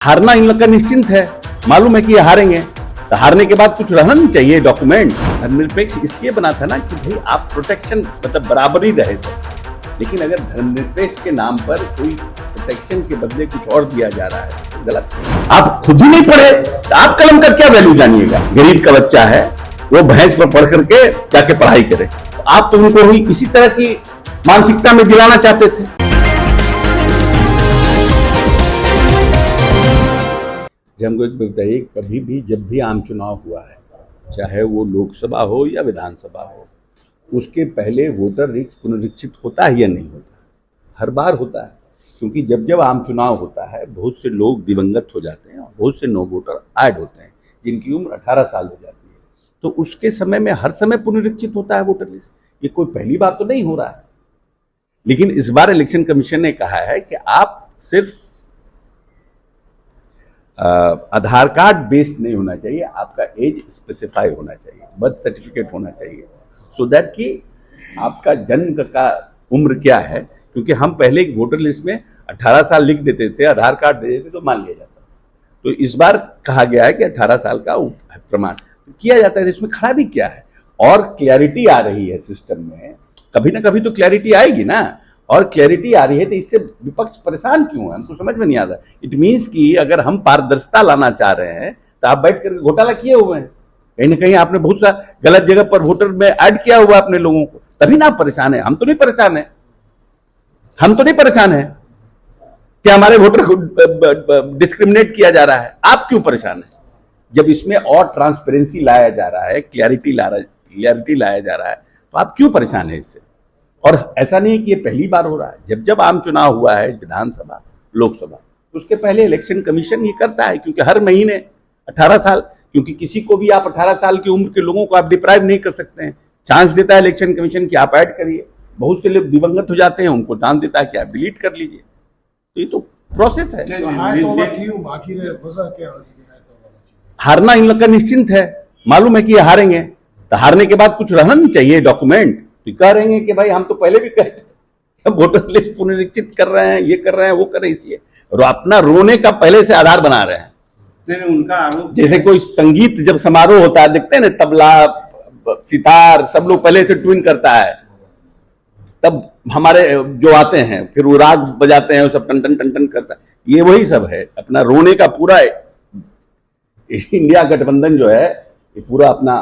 हारना इन लोग का निश्चिंत है, मालूम है कि ये हारेंगे, तो हारने के बाद कुछ रहना नहीं चाहिए डॉक्यूमेंट। धर्मनिरपेक्ष इसलिए बना था ना कि भाई आप प्रोटेक्शन मतलब बराबरी रहे सब। लेकिन अगर धर्मनिरपेक्ष के नाम पर कोई प्रोटेक्शन के बदले कुछ और दिया जा रहा है तो गलत है। आप खुद ही नहीं पढ़े तो आप कलम का क्या वैल्यू जानिएगा। गरीब का बच्चा है वो भैंस पर पढ़ करके जाके पढ़ाई करे, तो आप तो उनको ही इसी तरह की मानसिकता में दिलाना चाहते थे। हमको एक बताइए, कभी भी जब भी आम चुनाव हुआ है, चाहे वो लोकसभा हो या विधानसभा हो, उसके पहले वोटर लिस्ट पुनरीक्षित होता है या नहीं होता? हर बार होता है, क्योंकि जब जब आम चुनाव होता है बहुत से लोग दिवंगत हो जाते हैं और बहुत से नो वोटर ऐड होते हैं जिनकी उम्र 18 साल हो जाती है, तो उसके समय में हर समय पुनरीक्षित होता है वोटर लिस्ट। ये कोई पहली बार तो नहीं हो रहा है। लेकिन इस बार इलेक्शन कमीशन ने कहा है कि आप सिर्फ आधार कार्ड बेस्ड नहीं होना चाहिए, आपका एज स्पेसिफाई होना चाहिए, बर्थ सर्टिफिकेट होना चाहिए, सो दैट कि आपका जन्म का उम्र क्या है। क्योंकि हम पहले वोटर लिस्ट में 18 साल लिख देते थे, आधार कार्ड दे देते तो मान लिया जाता था। तो इस बार कहा गया है कि 18 साल का प्रमाण किया जाता है। इसमें खराबी क्या है? और क्लैरिटी आ रही है सिस्टम में, कभी ना कभी तो क्लैरिटी आएगी ना। और क्लैरिटी आ रही है तो इससे विपक्ष परेशान क्यों है, हमको समझ में नहीं आता। इट मीन्स कि अगर हम पारदर्शिता लाना चाह रहे हैं तो आप बैठ कर घोटाला किए हुए हैं, कहीं ना कहीं आपने बहुत सा गलत जगह पर वोटर में ऐड किया हुआ अपने लोगों को, तभी ना आप परेशान है। हम तो नहीं परेशान है, हम तो नहीं परेशान है कि हमारे वोटर को डिस्क्रिमिनेट किया जा रहा है। आप क्यों परेशान है? जब इसमें और ट्रांसपेरेंसी लाया जा रहा है, क्लैरिटी लाया जा रहा है, तो आप क्यों परेशान है इससे? और ऐसा नहीं है कि ये पहली बार हो रहा है। जब जब आम चुनाव हुआ है, विधानसभा, लोकसभा, उसके पहले इलेक्शन कमीशन ये करता है, क्योंकि हर महीने 18 साल, क्योंकि किसी को भी आप 18 साल की उम्र के लोगों को आप डिप्राइव नहीं कर सकते हैं। चांस देता है इलेक्शन कमीशन कि आप ऐड करिए। बहुत से लोग दिवंगत हो जाते हैं, उनको चांस देता है कि आप डिलीट कर लीजिए। तो ये तो प्रोसेस है। हारना इन लोग का निश्चिंत है, मालूम है कि ये हारेंगे, तो हारने के बाद कुछ रहना नहीं चाहिए डॉक्यूमेंट। तो कह रहे हैं कि भाई हम तो पहले भी कहते हैं वोटर लिस्ट पुनरीक्षित कर रहे हैं, ये कर रहे हैं, वो कर रहे हैं, इसलिए और अपना रोने का पहले से आधार बना रहे हैं। उनका आरोप जैसे कोई संगीत जब समारोह होता है, देखते हैं ना, तबला सितार सब लोग पहले से ट्यून करता है, तब हमारे जो आते हैं फिर वो राग बजाते हैं, वो सब टन टन टन टन करता है। ये वही सब है, अपना रोने का पूरा इंडिया गठबंधन जो है ये पूरा अपना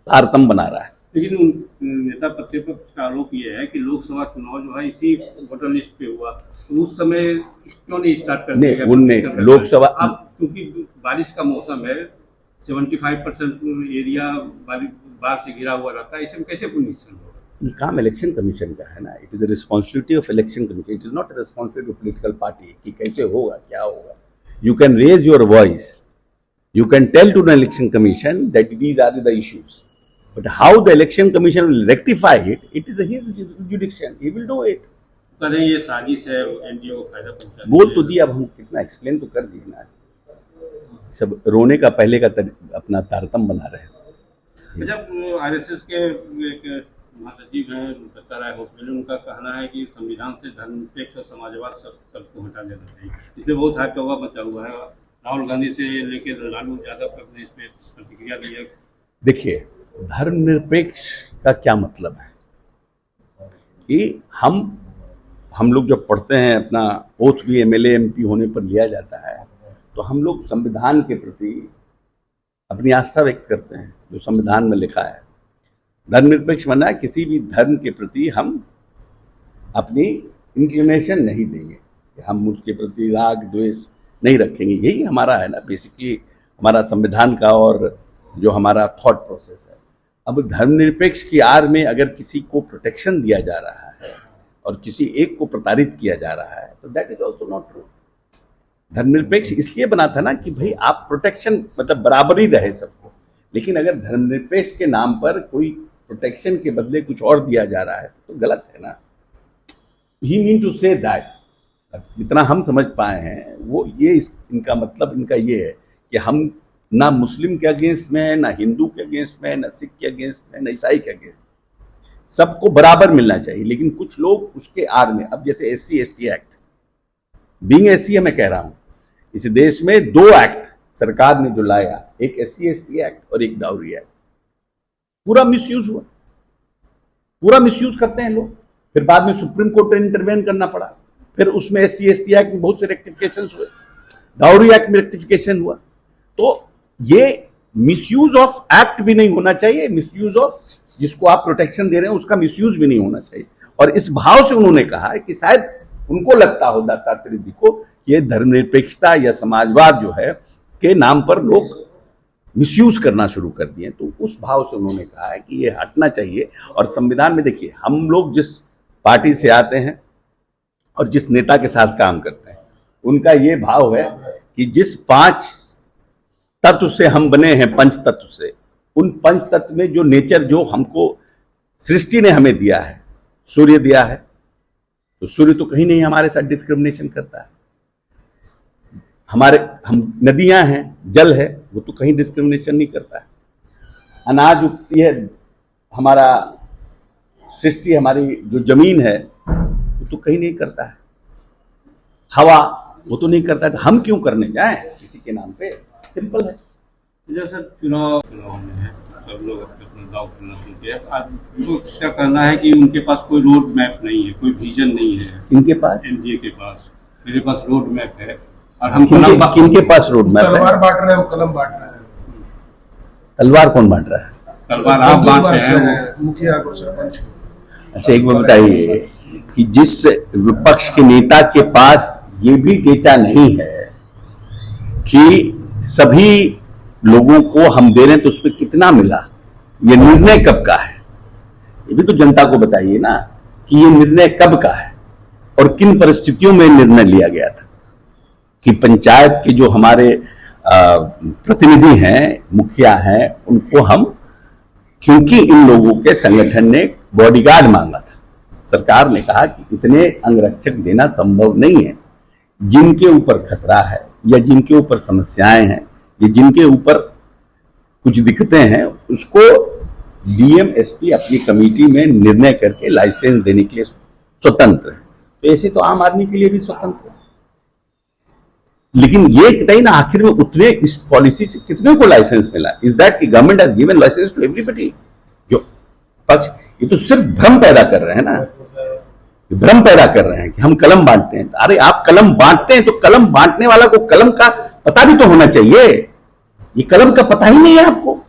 तारतम बना रहा है। लेकिन उन नेता प्रतिपक्ष का आरोप यह है कि लोकसभा चुनाव जो है इसी वोटर लिस्ट पे हुआ, तो उस समय क्यों नहीं स्टार्ट कर दिया? उनने लोकसभा, अब क्योंकि बारिश का मौसम है, 75% एरिया बाढ़ से घिरा हुआ रहता है, इसमें कैसे पुनरीक्षण होगा? ये काम इलेक्शन कमीशन का है ना। It is the responsibility of election commission, it is not responsibility of political party कि कैसे होगा क्या होगा। You can raise your voice, you can tell to the election commission that these are the issues, but how the election commission will rectify it, it is his jurisdiction, he will do it। करें ये साजिश है, NDA को फायदा पहुंचा बोल तो दिया, अब हम कितना एक्सप्लेन तो कर दिए ना। सब रोने का पहले का अपना तारतम बना रहे हैं। जब आरएसएस के एक महासचिव हैं दत्ता राय होसबले, उनका कहना है कि संविधान से धर्मनिरपेक्ष और समाजवाद सबको हटा देना चाहिए। इसमें बहुत हल्ला मचा हुआ है। राहुल गांधी से लेकर लालू यादव तक ने इस पर प्रतिक्रिया दी है। देखिए, धर्मनिरपेक्ष का क्या मतलब है कि हम लोग जब पढ़ते हैं, अपना ओथ भी एमएलए एमपी होने पर लिया जाता है, तो हम लोग संविधान के प्रति अपनी आस्था व्यक्त करते हैं जो संविधान में लिखा है। धर्मनिरपेक्ष माना है किसी भी धर्म के प्रति हम अपनी इंक्लिनेशन नहीं देंगे, हम उसके प्रति राग द्वेष नहीं रखेंगे। यही हमारा है ना बेसिकली, हमारा संविधान का और जो हमारा थॉट प्रोसेस है। अब धर्मनिरपेक्ष की आड़ में अगर किसी को प्रोटेक्शन दिया जा रहा है और किसी एक को प्रताड़ित किया जा रहा है, तो that is also not true. धर्मनिरपेक्ष इसलिए बना था ना कि भाई आप प्रोटेक्शन मतलब बराबरी रहे सबको। लेकिन अगर धर्मनिरपेक्ष के नाम पर कोई प्रोटेक्शन के बदले कुछ और दिया जा रहा है तो गलत है ना। ही मीन टू से दैट, जितना हम समझ पाए हैं वो ये इनका मतलब इनका ये है कि हम ना मुस्लिम के अगेंस्ट में है, ना हिंदू के अगेंस्ट में है, ना सिख के अगेंस्ट में, ना ईसाई के अगेंस्ट, सबको बराबर मिलना चाहिए। लेकिन कुछ लोग उसके आड़ में, अब जैसे SC ST act, being SC मैं कह रहा हूँ इस देश में 2 एक्ट सरकार ने जो लाया, एक SC/ST एक्ट और एक डाउरी एक्ट, पूरा मिसयूज हुआ, पूरा मिसयूज करते हैं लोग। फिर बाद में सुप्रीम कोर्ट ने इंटरवेन करना पड़ा, फिर उसमें SC/ST एक्ट में बहुत से रेक्टिफिकेशन हुए, डाउरी एक्ट में रेक्टिफिकेशन हुआ। तो ये मिसयूज ऑफ एक्ट भी नहीं होना चाहिए, मिसयूज ऑफ जिसको आप प्रोटेक्शन दे रहे हैं उसका मिसयूज भी नहीं होना चाहिए। और इस भाव से उन्होंने कहा कि शायद उनको लगता हो दत्तात्रेय जी को कि ये धर्मनिरपेक्षता या समाजवाद जो है के नाम पर लोग मिसयूज करना शुरू कर दिए। तो उस भाव से उन्होंने कहा है कि ये हटना चाहिए। और संविधान में देखिए, हम लोग जिस पार्टी से आते हैं और जिस नेता के साथ काम करते हैं, उनका ये भाव है कि जिस 5 तत्व से हम बने हैं, पंच तत्व से, उन पंच तत्व में जो नेचर जो हमको सृष्टि ने हमें दिया है, सूर्य दिया है, तो सूर्य तो कहीं नहीं हमारे साथ डिस्क्रिमिनेशन करता है। हम नदियां हैं, जल है, वो तो कहीं डिस्क्रिमिनेशन नहीं करता है। अनाज उगती है, हमारा सृष्टि, हमारी जो जमीन है वो तो कहीं नहीं करता है। हवा वो तो नहीं करता है, तो हम क्यों करने जाएं किसी के नाम पे? सिंपल है। जैसे चुनाव में है, सब लोग अपने दाव खेलना सुनते हैं। आज विपक्ष का कहना है कि उनके पास कोई रोड मैप नहीं है, कोई विजन नहीं है। इनके पास, एनडीए के पास, मेरे पास रोड मैप है। और हम किनके पास रोड मैप है? तलवार बांट रहे हो, कलम बांट रहे हैं। तलवार कौन बांट रहा है? तलवार आप बांट रहे हैं, मुखिया को, सरपंच। अच्छा, एक बात बताइए कि जिस विपक्ष के नेता के पास ये भी डेटा नहीं है कि सभी लोगों को हम दे रहे हैं तो उसमें कितना मिला, ये निर्णय कब का है, ये भी तो जनता को बताइए ना कि ये निर्णय कब का है और किन परिस्थितियों में निर्णय लिया गया था। कि पंचायत के जो हमारे प्रतिनिधि हैं, मुखिया हैं, उनको हम, क्योंकि इन लोगों के संगठन ने बॉडीगार्ड मांगा था, सरकार ने कहा कि इतने अंगरक्षक देना संभव नहीं है। जिनके ऊपर खतरा है या जिनके ऊपर समस्याएं हैं या जिनके ऊपर कुछ दिक्कतें हैं, उसको DM SP अपनी कमेटी में निर्णय करके लाइसेंस देने के लिए स्वतंत्र है। तो ऐसे तो आम आदमी के लिए भी स्वतंत्र है। लेकिन ये बताइए ना, आखिर में उतने इस पॉलिसी से कितने को लाइसेंस मिला? इज दैट कि government has given license to everybody? जो पक्ष ये तो सिर्फ भ्रम पैदा कर रहे हैं ना, भ्रम पैदा कर रहे हैं कि हम कलम बांटते हैं। अरे आप कलम बांटते हैं तो कलम बांटने वाला को कलम का पता भी तो होना चाहिए। ये कलम का पता ही नहीं है आपको,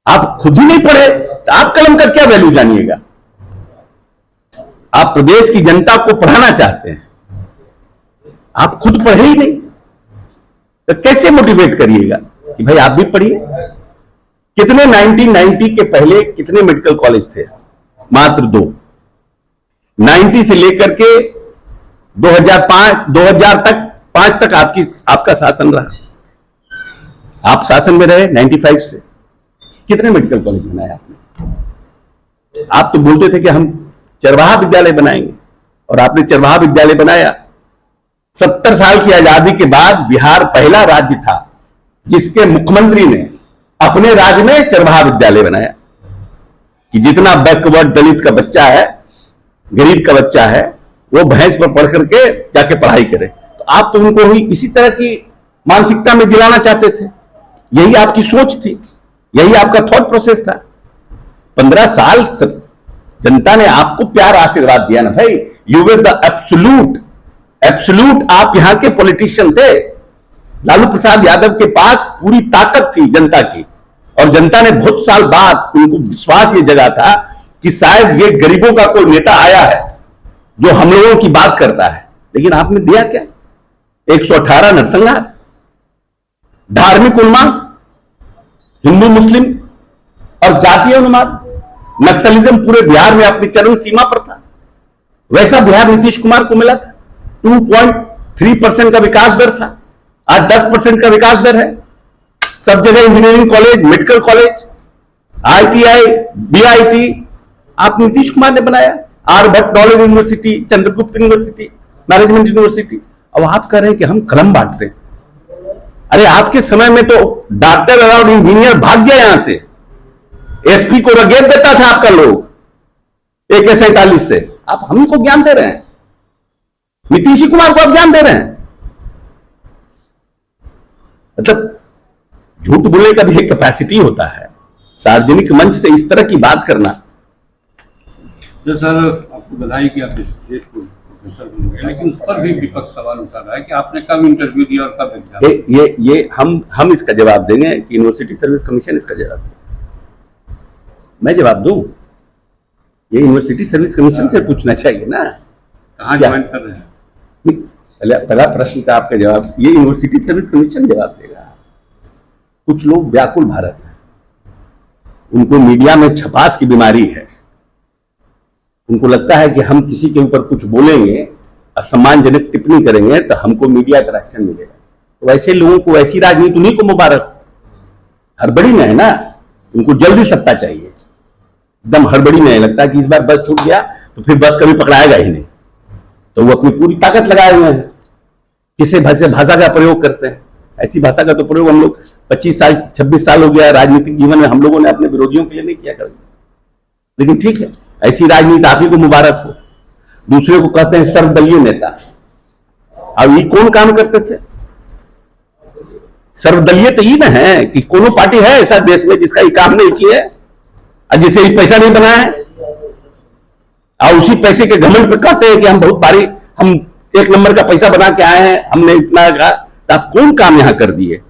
आप खुद ही नहीं पढ़े तो आप कलम का क्या वैल्यू जानिएगा? आप प्रदेश की जनता को पढ़ाना चाहते हैं, आप खुद पढ़े ही नहीं तो कैसे मोटिवेट करिएगा कि भाई आप भी पढ़िए? कितने 1990 के पहले कितने मेडिकल कॉलेज थे? मात्र 2। 90 से लेकर के 2000 तक 5 तक आपका शासन रहा। आप शासन में रहे 95 से। कितने मेडिकल कॉलेज बनाए आपने? आप तो बोलते थे कि हम चरवाहा विद्यालय बनाएंगे, और आपने चरवाहा विद्यालय बनाया। 70 साल की आजादी के बाद बिहार पहला राज्य था जिसके मुख्यमंत्री ने अपने राज्य में चरवाहा विद्यालय बनाया कि जितना बैकवर्ड दलित का बच्चा है, गरीब का बच्चा है, वो भैंस पर पढ़ करके जाके पढ़ाई करे। तो आप तो उनको ही इसी तरह की मानसिकता में दिलाना चाहते थे। यही आपकी सोच थी, यही आपका थॉट प्रोसेस था। 15 साल जनता ने आपको प्यार आशीर्वाद दिया ना भाई। यू वर द एब्सोल्यूट आप यहां के पॉलिटिशियन थे। लालू प्रसाद यादव के पास पूरी ताकत थी जनता की, और जनता ने बहुत साल बाद उनको विश्वास ये जगा था कि शायद ये गरीबों का कोई नेता आया है जो हम लोगों की बात करता है। लेकिन आपने दिया क्या? 118 नरसंहार, धार्मिक उन्माद, हिंदू मुस्लिम और जातीय उन्माद, नक्सलिज्म पूरे बिहार में अपनी चरम सीमा पर था। वैसा बिहार नीतीश कुमार को मिला था। 2.3% का विकास दर था, आज 10% का विकास दर है। सब जगह engineering college, medical college, ITI, BIT आप नीतीश कुमार ने बनाया। Aryabhatta knowledge university, Chandragupta university, management university. अब आप कह रहे हैं कि हम कलम बांटते हैं। अरे आपके समय में तो डॉक्टर और इंजीनियर भाग गया यहां से। SP को रगेट देता था आपका लोग AK-47 से। आप हम को ज्ञान दे रहे हैं, नीतीश कुमार को आप ज्ञान दे रहे हैं। मतलब झूठ बोलने का भी एक कैपेसिटी होता है। सार्वजनिक मंच से इस तरह की बात करना। तो सर आपको बधाई कि आप स्टेट प्रोफेसर बन गए, लेकिन उस पर भी विपक्ष सवाल उठा रहा है कि आपने कब इंटरव्यू दिया और कब एग्जाम। ये हम इसका जवाब देंगे कि यूनिवर्सिटी सर्विस कमीशन इसका जवाब दे। मैं जवाब दूं? ये यूनिवर्सिटी सर्विस कमीशन से पूछना चाहिए ना। कहाँ क्या? ज्वाइन कर रहे हैं? पहला प्रश्न का आपका जवाब ये यूनिवर्सिटी सर्विस कमीशन जवाब देगा। कुछ लोग व्याकुल भारत है, उनको मीडिया में छपास की बीमारी है। उनको लगता है कि हम किसी के ऊपर कुछ बोलेंगे, असम्मानजनक टिप्पणी करेंगे तो हमको मीडिया अट्रैक्शन मिलेगा। तो ऐसे लोगों को, ऐसी राजनीति उन्हीं को मुबारक। हड़बड़ी में है ना, उनको जल्दी सत्ता चाहिए, एकदम हड़बड़ी में है। लगता है कि इस बार बस छूट गया तो फिर बस कभी पकड़ाएगा ही नहीं, तो वो अपनी पूरी ताकत लगाए हुए हैं। किसी भाषा का प्रयोग करते हैं। ऐसी भाषा का तो प्रयोग हम लोग 25 साल 26 साल हो गया राजनीतिक जीवन में, हम लोगों ने अपने विरोधियों के लिए नहीं किया कभी। लेकिन ठीक है, ऐसी राजनीति आप ही को मुबारक हो। दूसरे को कहते हैं सर्वदलीय नेता। अब ये कौन काम करते थे? सर्वदलीय तो ये ना है कि कोनो पार्टी है ऐसा देश में जिसका ये काम नहीं किया है और जिसे ये पैसा नहीं बनाया है, और उसी पैसे के घमंड पर कहते हैं कि हम बहुत भारी, हम 1 नंबर का पैसा बना के आए हैं, हमने इतना कहा। तो आप कौन काम यहां कर दिए?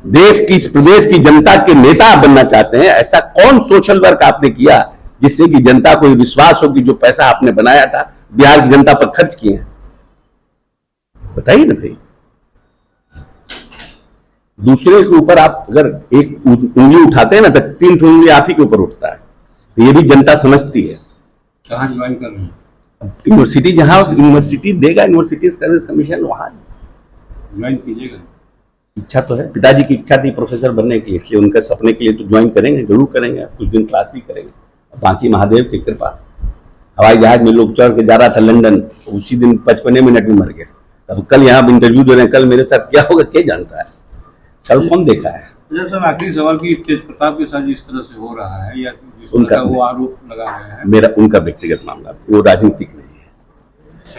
देश की, इस प्रदेश की जनता के नेता आप बनना चाहते हैं, ऐसा कौन सोशल वर्क आपने किया जिससे कि जनता को विश्वास हो कि जो पैसा आपने बनाया था बिहार की जनता पर खर्च किए हैं? बताइए ना भाई। दूसरे के ऊपर आप अगर एक उंगली उठाते हैं ना तो 3 उंगली आप ही के ऊपर उठता है। तो ये भी जनता समझती है। कहाँ ज्वाइन कर रहे हैं? यूनिवर्सिटी, जहां यूनिवर्सिटी देगा यूनिवर्सिटी सर्विस कमीशन, वहां ज्वाइन कीजिएगा। इच्छा तो है, पिताजी की इच्छा थी प्रोफेसर बनने की, इसलिए उनके सपने के लिए तो ज्वाइन करेंगे, जरूर करेंगे। कुछ दिन क्लास भी करेंगे। बाकी महादेव की कृपा। हवाई जहाज में लोग चढ़ के जा रहा था लंदन, उसी दिन 55 मिनट में मर गया। अब कल यहाँ इंटरव्यू दे रहे हैं, कल मेरे साथ क्या होगा क्या जानता है? कल कौन देखा है? अच्छा सर, आखिरी सवाल कि तेज प्रताप के साथ जिस तरह से हो रहा है या जिस तरह उनका का वो आरोप लगा रहे हैं, मेरा उनका व्यक्तिगत मामला, वो राजनीतिक नहीं।